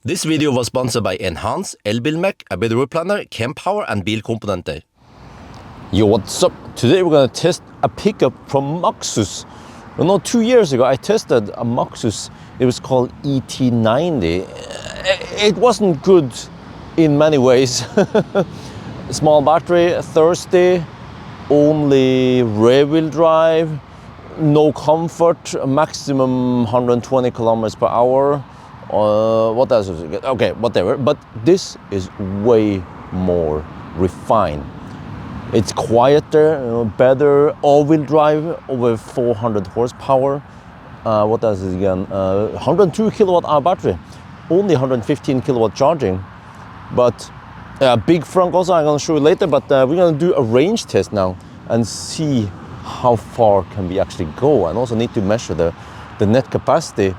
This video was sponsored by Enhance, Elbilmek, a better road planner, Kempower and bilkomponenter. Yo, what's up? Today we're gonna test a pickup from Maxus. You know, 2 years ago I tested a Maxus. It was called ET90. It wasn't good in many ways. Small battery, thirsty, only rear wheel drive, no comfort, maximum 120 kilometers per hour. What else is it? Okay, whatever. But this is way more refined. It's quieter, better all-wheel drive, over 400 horsepower. What else is it again? 102 kilowatt hour battery, only 115 kilowatt charging. But big front also, I'm gonna show you later. But we're gonna do a range test now and see how far can we actually go, and also need to measure the net capacity.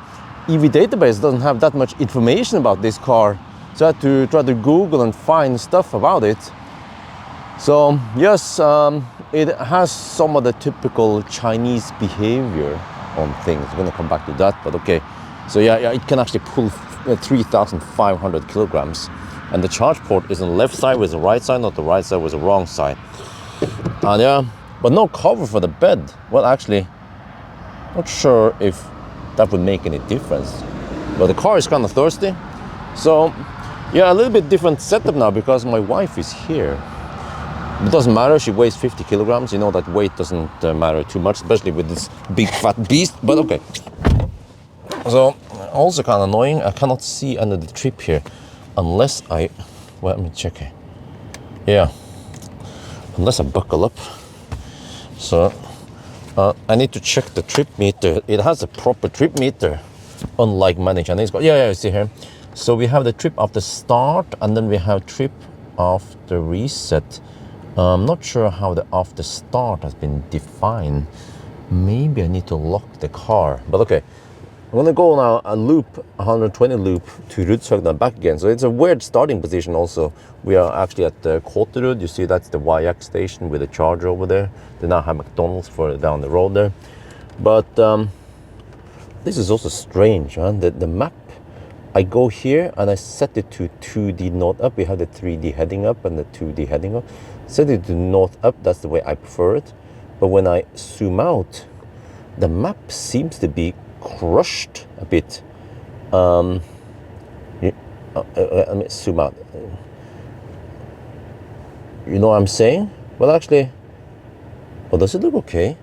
EV database doesn't have that much information about this car, so I had to try to Google and find stuff about it. So yes, it has some of the typical Chinese behavior on things. I'm gonna come back to that, but okay. So yeah, it can actually pull 3,500 kilograms, and the charge port is on the left side with the right side, not the right side with the wrong side. And yeah, but no cover for the bed. Well, actually, not sure if that would make any difference. But the car is kind of thirsty. So yeah, a little bit different setup now because my wife is here. It doesn't matter, she weighs 50 kilograms. You know that weight doesn't matter too much, especially with this big fat beast, but okay. So also kind of annoying, I cannot see under the trip here unless well, let me check here. Yeah, unless I buckle up. So I need to check the trip meter. It has a proper trip meter, unlike many Chinese cars. Yeah, you see here. So we have the trip after start, and then we have trip after reset. I'm not sure how the after start has been defined. Maybe I need to lock the car, but okay. I'm gonna go now a loop, 120 loop to Rudshøgda and back again. So it's a weird starting position also. We are actually at Kåterud. You see that's the Ioniq station with the charger over there. They now have McDonald's for down the road there. But this is also strange, huh? The map, I go here and I set it to 2D north up. We have the 3D heading up and the 2D heading up. Set it to north up, that's the way I prefer it. But when I zoom out, the map seems to be crushed a bit. Let me zoom out. You know what I'm saying? Well, actually, well, does it look okay?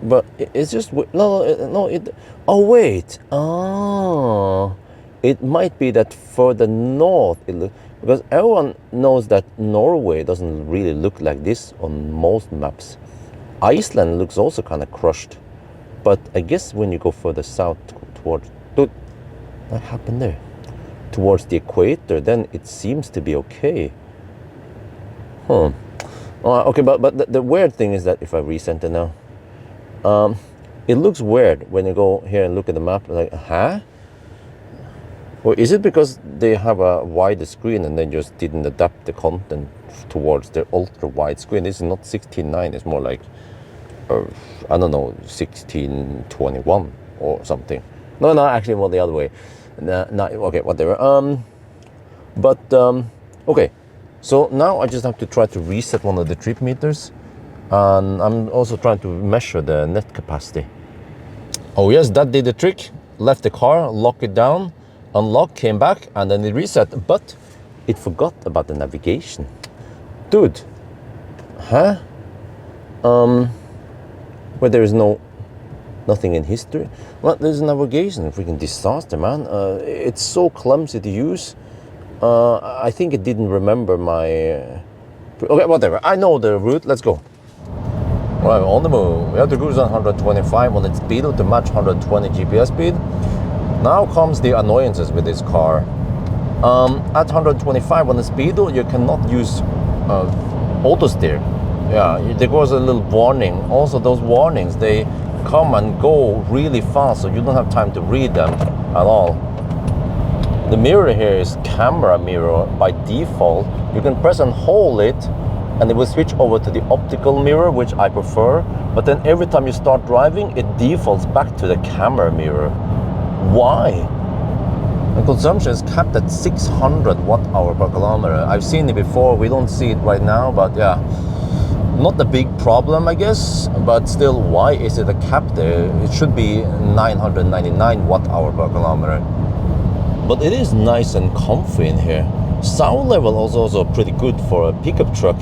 But it's just no. Oh wait. Oh, it might be that further north it looks, because everyone knows that Norway doesn't really look like this on most maps. Iceland looks also kind of crushed. But I guess when you go further south towards, what happened there? Towards the equator, then it seems to be okay. Okay, but the weird thing is that if I recenter now, it looks weird when you go here and look at the map, like, huh? Or is it because they have a wider screen and they just didn't adapt the content towards their ultra wide screen? This is not 16:9, it's more like, I don't know, 16:21 or something. No, actually, well, the other way. Okay, whatever. Okay. So now I just have to try to reset one of the trip meters, and I'm also trying to measure the net capacity. Oh yes, that did the trick. Left the car, lock it down, unlock, came back, and then it reset. But it forgot about the navigation, dude. Huh? Where there is nothing in history. Well, there's navigation, a freaking disaster, man. It's so clumsy to use. I think it didn't remember my... Okay, whatever. I know the route. Let's go. Right, on the move. We have to cruise on 125 on its speed to match 120 GPS speed. Now comes the annoyances with this car. At 125 on the speed, you cannot use auto steer. Yeah, there was a little warning. Also, those warnings, they come and go really fast, so you don't have time to read them at all. The mirror here is camera mirror by default. You can press and hold it, and it will switch over to the optical mirror, which I prefer. But then every time you start driving, it defaults back to the camera mirror. Why? The consumption is capped at 600 watt-hour per kilometer. I've seen it before, we don't see it right now, but yeah, not a big problem, I guess, but still, why is it a cap there? It should be 999 watt-hour per kilometer. But it is nice and comfy in here. Sound level is also pretty good for a pickup truck.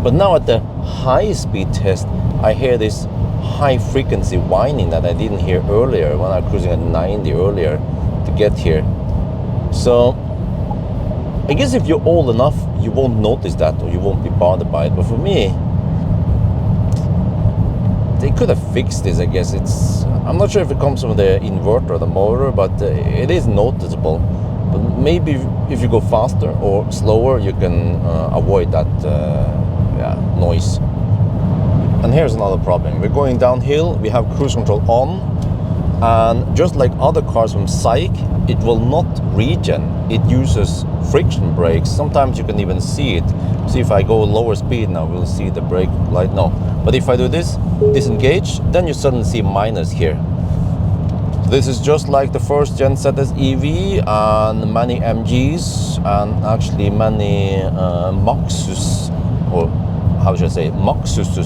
But now at the high-speed test, I hear this high-frequency whining that I didn't hear earlier when I was cruising at 90 earlier to get here. So I guess if you're old enough, you won't notice that or you won't be bothered by it. But for me, they could have fixed this, I guess. I'm not sure if it comes from the inverter or the motor, but it is noticeable. But maybe if you go faster or slower, you can avoid that noise. And here's another problem. We're going downhill, we have cruise control on, and just like other cars from SAIC, it will not regen. It uses friction brakes. Sometimes you can even see it. See, if I go lower speed now, we'll see the brake light. No, but if I do this, disengage, then you suddenly see minus here. This is just like the first gen ZS EV and many MGs and actually many Maxus, or how should I say, Maxus,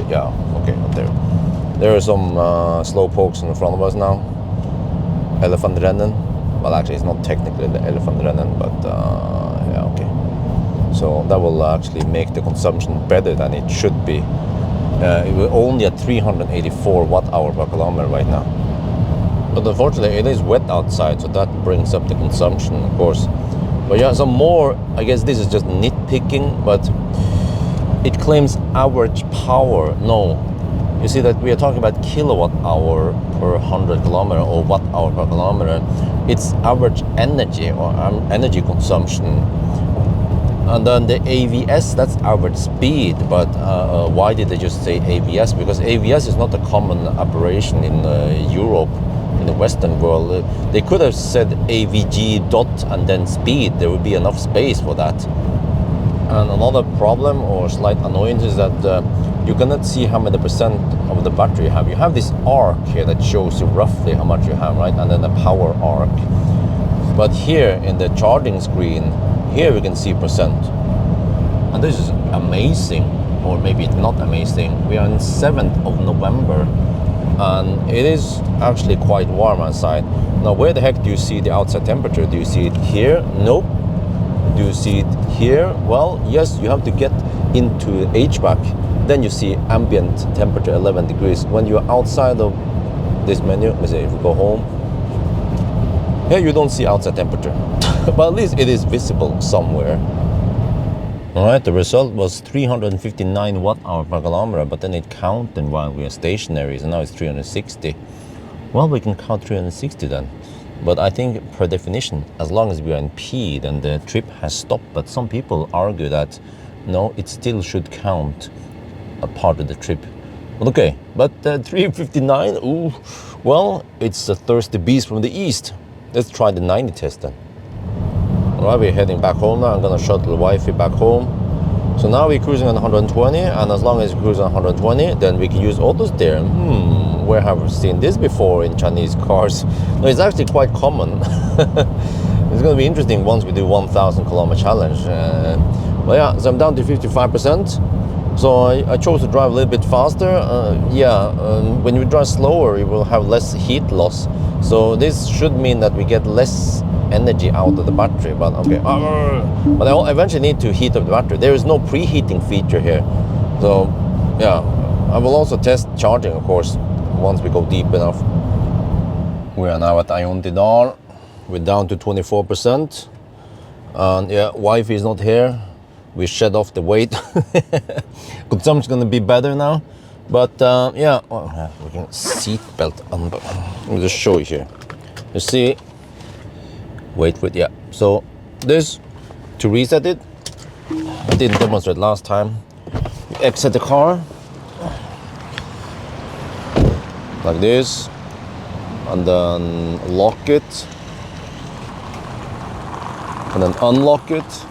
yeah, okay, up there. There are some slow pokes in front of us now. Elefantrennen. Well, actually, it's not technically the Elefantrennen, but yeah, okay. So that will actually make the consumption better than it should be. It will only at 384 watt-hour per kilometer right now. But unfortunately, it is wet outside, so that brings up the consumption, of course. But yeah, some more, I guess this is just nitpicking, but it claims average power. No, you see that we are talking about kilowatt hour per 100 kilometer or watt hour per kilometer. It's average energy or energy consumption. And then the AVS, that's average speed. But why did they just say AVS? Because AVS is not a common operation in Europe, in the Western world. They could have said AVG dot and then speed. There would be enough space for that. And another problem or slight annoyance is that you cannot see how many percent of the battery you have. You have this arc here that shows you roughly how much you have, right? And then the power arc. But here in the charging screen, here we can see percent. And this is amazing, or maybe it's not amazing. We are on 7th of November, and it is actually quite warm outside. Now, where the heck do you see the outside temperature? Do you see it here? Nope. Do you see it here? Well, yes, you have to get into HVAC. Then you see ambient temperature 11 degrees. When you're outside of this menu, let's say if we go home, here you don't see outside temperature. But at least it is visible somewhere. All right, the result was 359 watt-hour per kilometer, but then it counted while we are stationary, so now it's 360. Well, we can count 360 then. But I think per definition, as long as we are in P, then the trip has stopped. But some people argue that, no, it still should count a part of the trip. But okay, but 359, ooh, well, it's a thirsty beast from the east. Let's try the 90 test then. Alright, we're heading back home now. I'm gonna shuttle the wifey back home. So now we're cruising on 120, and as long as we cruise on 120, then we can use auto steer. Where have we seen this before in Chinese cars? No, it's actually quite common. It's gonna be interesting once we do 1,000 kilometer challenge. But yeah, so I'm down to 55%. So I chose to drive a little bit faster. When you drive slower, you will have less heat loss. So this should mean that we get less energy out of the battery, but okay. But I eventually need to heat up the battery. There is no preheating feature here. So yeah, I will also test charging, of course, once we go deep enough. We are now at Ioniq. We're down to 24%. And yeah, wifey is not here. We shed off the weight. Consumption's gonna be better now. But yeah, we can seat belt on. Let me just show you here. You see, wait for it, yeah. So this, to reset it, I didn't demonstrate last time. You exit the car, like this, and then lock it, and then unlock it,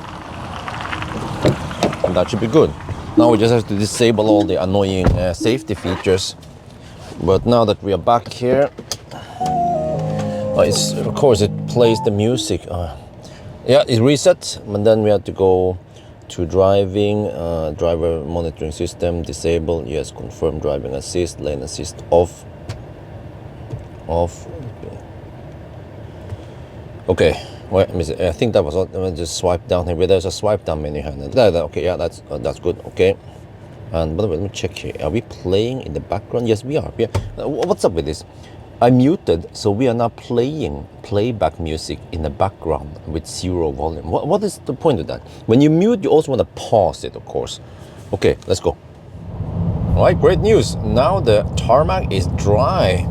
and that should be good. Now we just have to disable all the annoying safety features. But now that we are back here, It's, of course, it plays the music. Yeah, it resets, and then we have to go to driving, driver monitoring system, disable, yes, confirm driving assist, lane assist off. Okay, wait, I think that was all. Let me just swipe down here. There's a swipe down menu here. Okay, yeah, that's good. Okay, and by the way, let me check here. Are we playing in the background? Yes, we are. Yeah. What's up with this? I muted, so we are now playing playback music in the background with 0 volume. What is the point of that? When you mute, you also want to pause it, of course. Okay, let's go. All right, great news. Now the tarmac is dry.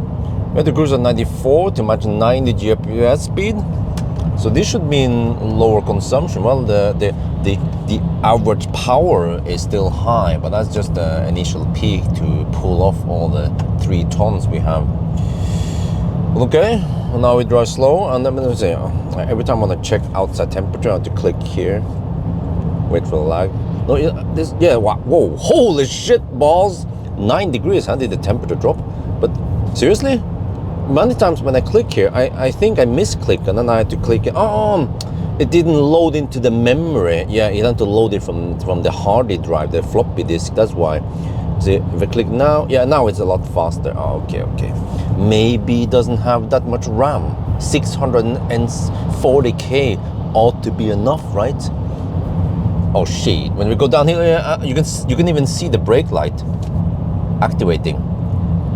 We have to cruise at 94 to match 90 GPS speed. So this should mean lower consumption. Well, the average power is still high, but that's just the initial peak to pull off all the 3 tons we have. Okay, now we drive slow, and then let me say, every time I want to check outside temperature, I have to click here. Wait for the lag. No, this, yeah, whoa, holy shit, balls! 9 degrees, how did the temperature drop? But seriously? Many times when I click here, I think I misclick, and then I had to click it. It didn't load into the memory. Yeah, you have to load it from the hardy drive, the floppy disk, that's why. See, if I click now, yeah, now it's a lot faster. Oh, okay. Maybe it doesn't have that much RAM. 640K ought to be enough, right? Oh shit! When we go down here, you can even see the brake light activating.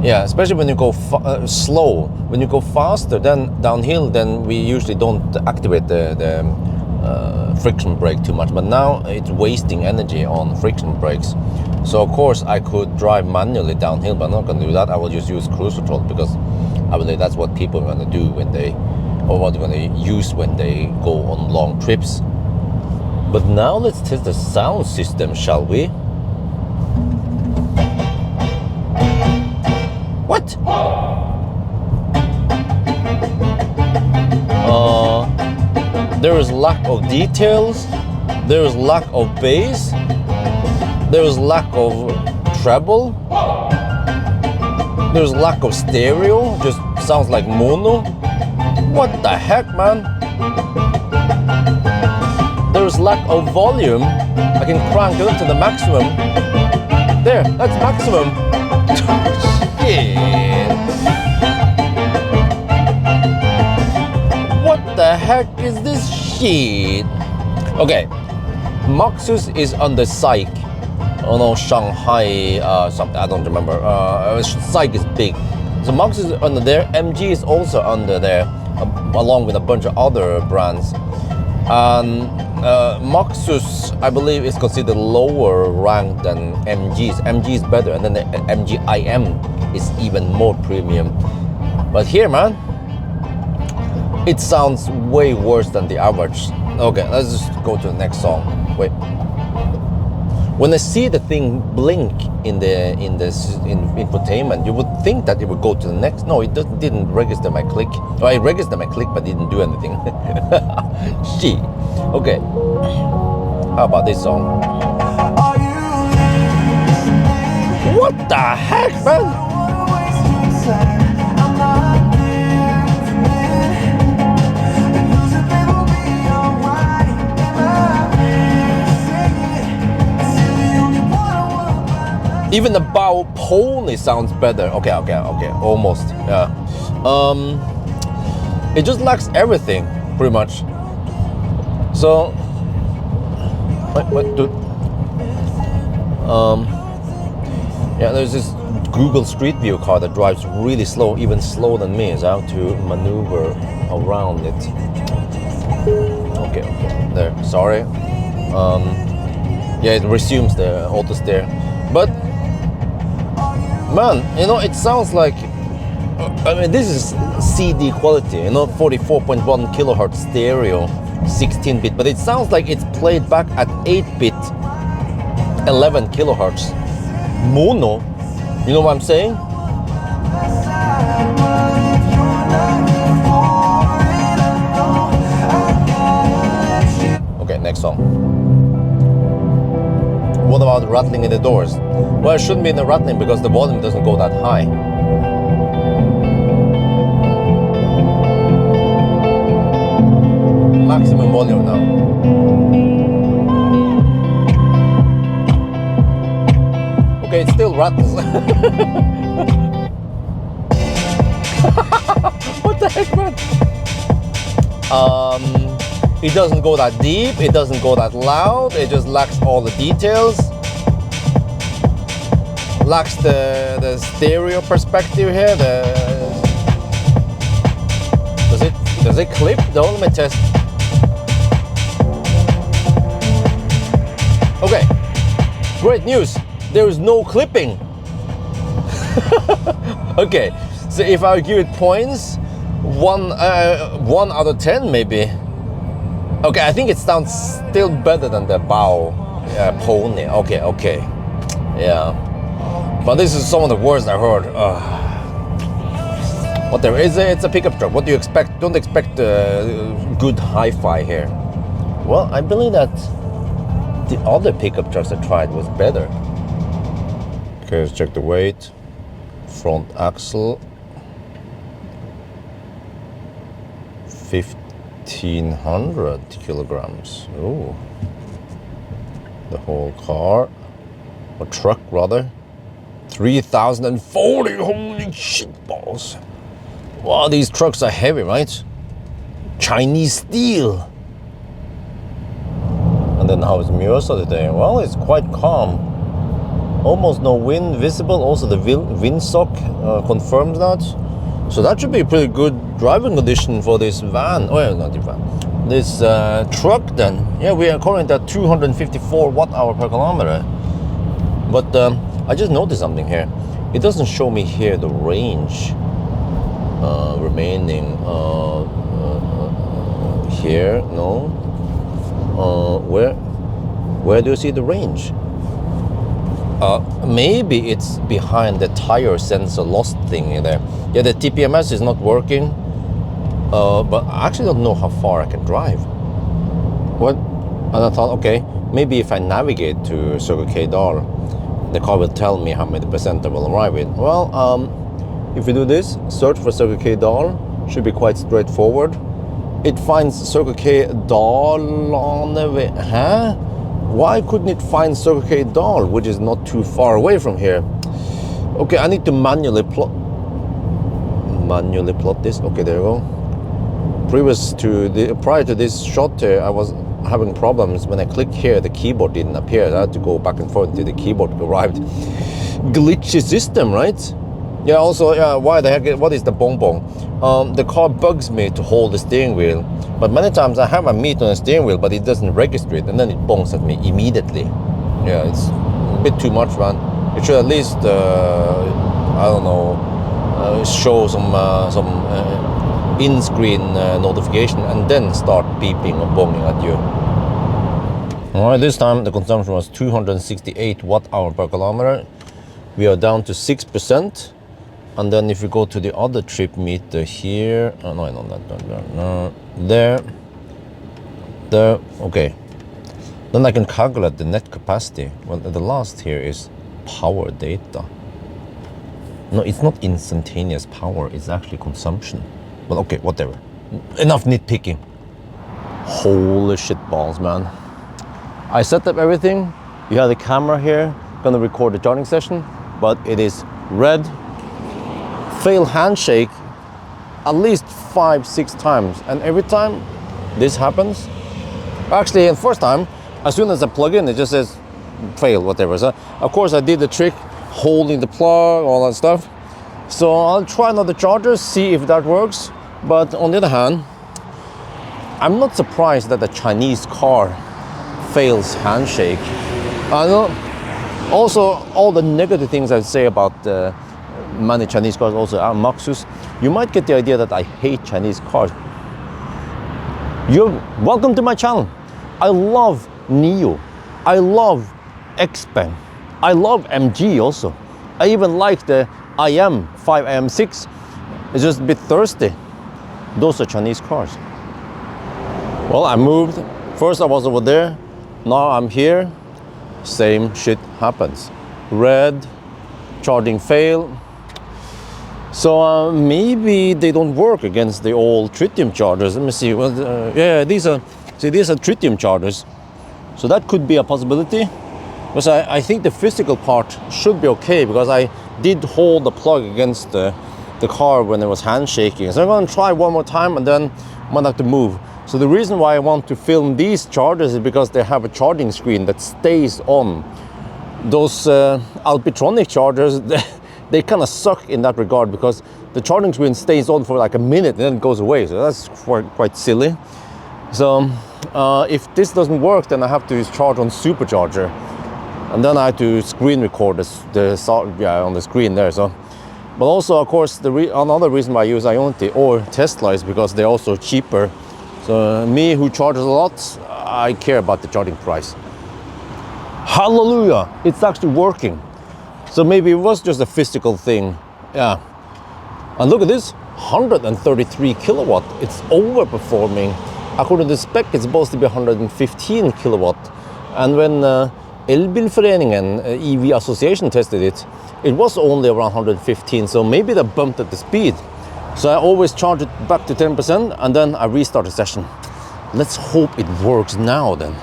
Yeah, especially when you go slow. When you go faster, then downhill, then we usually don't activate the friction brake too much. But now it's wasting energy on friction brakes. So of course I could drive manually downhill, but I'm not going to do that. I will just use cruise control, because I believe that's what people are going to do when they, or what they're going to use when they go on long trips. But now let's test the sound system, shall we? What? There is lack of details. There is lack of bass. There is lack of treble. There's lack of stereo. Just sounds like mono. What the heck, man? There's lack of volume. I can crank it up to the maximum. There, that's maximum. Shit. What the heck is this shit? Okay, Maxus is under Psych. Oh no, Shanghai something, I don't remember. Psych is big. So Maxus is under there. MG is also under there, along with a bunch of other brands. Maxus, I believe, is considered lower ranked than MG's. MG is better, and then the MG IM is even more premium. But here, man, it sounds way worse than the average. Okay, let's just go to the next song. Wait. When I see the thing blink in infotainment, you would think that it would go to the next. No, it didn't register my click. Oh, I registered my click, but didn't do anything. Shit. Okay. How about this song? What the heck, man? Even the bow pony sounds better. Okay, almost. Yeah. It just lacks everything, pretty much. So, dude. Yeah, there's this Google Street View car that drives really slow, even slower than me. So I have to maneuver around it. Okay, there. Sorry. Yeah, it resumes the auto steer, but. Man, you know, it sounds like, I mean, this is CD quality, you know, 44.1 kilohertz stereo, 16-bit, but it sounds like it's played back at 8-bit, 11 kilohertz. Mono, you know what I'm saying? Okay, next song. What about rattling in the doors? Well, it shouldn't be in the rattling because the volume doesn't go that high. volume now. Okay, it still rattles. What the heck, man? It doesn't go that deep, it doesn't go that loud, it just lacks all the details. Lacks the stereo perspective here. Does it clip? Let me test. Okay, great news. There is no clipping. Okay, so if I give it points, 1 out of 10 maybe. Okay, I think it sounds still better than the bow pony. Okay, yeah. But this is some of the worst I heard. Whatever, it's a pickup truck. What do you expect? Don't expect good hi-fi here. Well, I believe that the other pickup trucks I tried was better. Okay, let's check the weight. Front axle, 1,500 kilograms. Oh, the whole car, or truck rather, 3,040. Holy shit balls! Wow, these trucks are heavy, right? Chinese steel. And then how is Mjøsa today? Well, it's quite calm. Almost no wind visible. Also the windsock confirms that. So that should be a pretty good driving condition for this van. Oh yeah, not the van. This truck then. Yeah, we are currently at 254 watt-hour per kilometer. But I just noticed something here. It doesn't show me here the range remaining here. No. Where do you see the range? Maybe it's behind the tire sensor lost thing in there. Yeah, the TPMS is not working, but I actually don't know how far I can drive. What? And I thought, okay, maybe if I navigate to Circle K Dal, the car will tell me how many percent I will arrive with. Well, if we do this, search for Circle K Dal, should be quite straightforward. It finds Circle K Dal on the way. Huh? Why couldn't it find Circle K Dal, which is not too far away from here? Okay, I need to manually plot this. Okay, there you go. Prior to this shot here, I was having problems. When I clicked here, the keyboard didn't appear. I had to go back and forth until the keyboard arrived. Glitchy system, right? Yeah, also, yeah, why the heck, what is the bong bong? The car bugs me to hold the steering wheel, but many times I have my meat on the steering wheel, but it doesn't register it, and then it bongs at me immediately. Yeah, it's a bit too much, man. It should at least, I don't know, show some in-screen notification and then start beeping or bonging at you. All right, this time the consumption was 268 watt-hour per kilometer. We are down to 6%. And then if we go to the other trip meter here, there, okay. Then I can calculate the net capacity. Well, the last here is power data. No, it's not instantaneous power, it's actually consumption. But okay, whatever. Enough nitpicking. Holy shit balls, man. I set up everything. You have the camera here, gonna record the charging session, but it is red. Fail handshake at least 5-6 times, and every time this happens, actually the first time, as soon as I plug in, it just says fail, whatever. So of course I did the trick, holding the plug, all that stuff. So I'll try another charger, see if that works. But on the other hand, I'm not surprised that a Chinese car fails handshake. I know. Also, all the negative things I say about many Chinese cars also are Maxus. You might get the idea that I hate Chinese cars. You're welcome to my channel. I love NIO. I love XPeng. I love MG also. I even like the IM 5IM6. It's just a bit thirsty. Those are Chinese cars. Well, I moved. First I was over there. Now I'm here. Same shit happens. Red, charging fail. So maybe they don't work against the old tritium chargers. Let me see. Well, yeah, these are See, these are tritium chargers, so that could be a possibility. Because I think the physical part should be okay, because I did hold the plug against the car when it was handshaking. So I'm going to try one more time and then I might have to move. So the reason why I want to film these chargers is because they have a charging screen that stays on. Those Alpitronic chargers, they kind of suck in that regard, because the charging screen stays on for like a minute and then it goes away. So that's quite silly. So if this doesn't work, then I have to charge on supercharger. And then I have to screen record on the screen there. So, but also, of course, another reason why I use Ioniq or Tesla is because they're also cheaper. So me, who charges a lot, I care about the charging price. Hallelujah! It's actually working. So maybe it was just a physical thing. Yeah. And look at this, 133 kilowatt. It's overperforming. According to the spec, it's supposed to be 115 kilowatt. And when Elbilforeningen EV Association tested it, it was only around 115, so maybe they bumped at the speed. So I always charge it back to 10% and then I restart the session. Let's hope it works now then.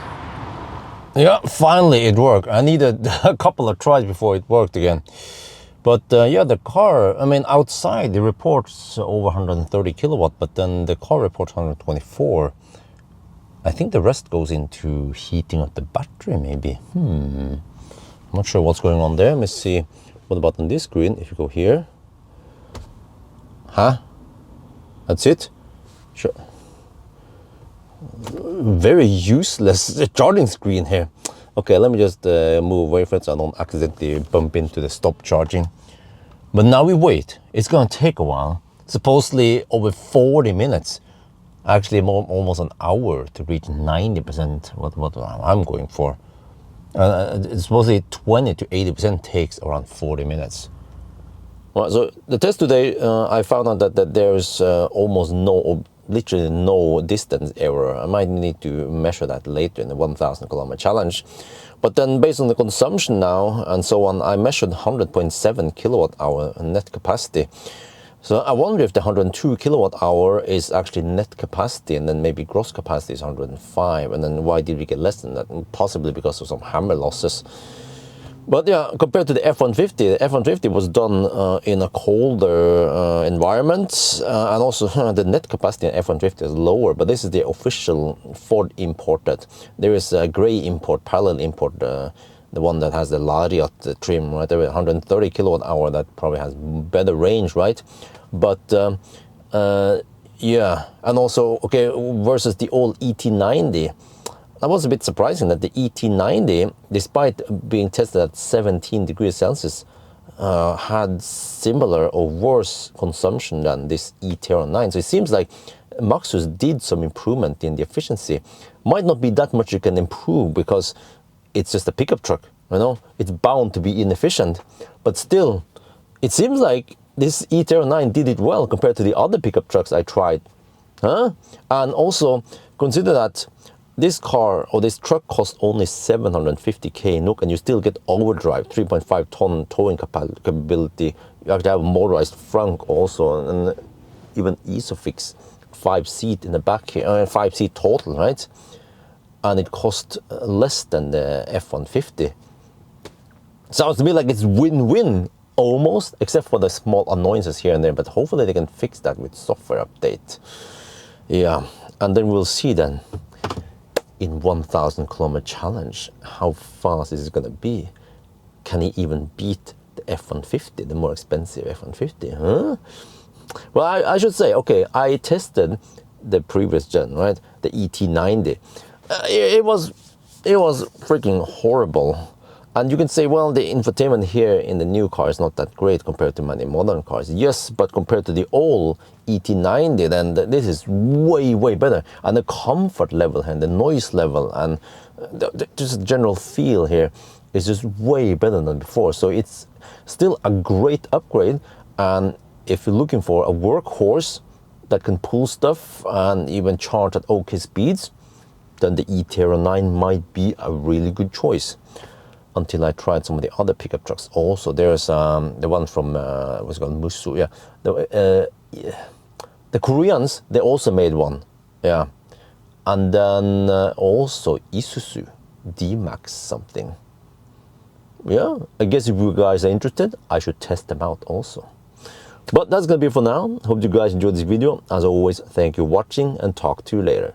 Yeah, finally it worked. I needed a couple of tries before it worked again. But yeah, the car, I mean, outside it reports over 130 kilowatt, but then the car reports 124. I think the rest goes into heating up the battery, maybe. I'm not sure what's going on there. Let me see. What about on this screen? If you go here. Huh? That's it? Sure. Very useless charging screen here. Okay, let me just move away from it so I don't accidentally bump into the stop charging. But now we wait. It's going to take a while. Supposedly over 40 minutes. Actually, almost an hour to reach 90%, what I'm going for. It's supposedly 20 to 80% takes around 40 minutes. Well, so the test today, I found out that there's almost literally no distance error. I might need to measure that later in the 1,000 kilometer challenge. But then based on the consumption now and so on, I measured 100.7 kilowatt hour net capacity. So I wonder if the 102 kilowatt hour is actually net capacity, and then maybe gross capacity is 105, and then why did we get less than that? Possibly because of some hammer losses. But yeah, compared to the F-150, the F-150 was done in a colder environment, and also the net capacity in F-150 is lower, but this is the official Ford imported. There is a gray import, parallel import, the one that has the Lariat trim, right? There 130 kilowatt hour, that probably has better range, right? But yeah, and also, okay, versus the old ET90, that was a bit surprising that the ET90, despite being tested at 17 degrees Celsius, had similar or worse consumption than this eTerron 9. So it seems like Maxus did some improvement in the efficiency. Might not be that much you can improve because it's just a pickup truck, you know? It's bound to be inefficient. But still, it seems like this eTerron 9 did it well compared to the other pickup trucks I tried. Huh? And also, consider that this car or this truck costs only 750k NOK, and you still get overdrive, 3.5 ton towing capability. You have to have a motorized frunk also, and even Isofix 5-seat in the back here, 5-seat total, right? And it cost less than the F-150. Sounds to me like it's win-win almost, except for the small annoyances here and there, but hopefully they can fix that with software update. Yeah, and then we'll see then in 1,000 kilometer challenge how fast is it gonna be. Can he even beat the F-150, the more expensive F-150, huh? Well, I should say, okay, I tested the previous gen, right, the ET90. It was freaking horrible. And you can say, well, the infotainment here in the new car is not that great compared to many modern cars. Yes, but compared to the old ET90, then this is way, way better. And the comfort level and the noise level and just the general feel here is just way better than before. So it's still a great upgrade. And if you're looking for a workhorse that can pull stuff and even charge at okay speeds, then the eTerron 9 might be a really good choice. Until I tried some of the other pickup trucks also. There's the one from, what's it called, Musu, yeah. The Koreans, they also made one, yeah. And then also Isuzu D-Max something. Yeah, I guess if you guys are interested, I should test them out also. But that's gonna be it for now. Hope you guys enjoyed this video. As always, thank you for watching and talk to you later.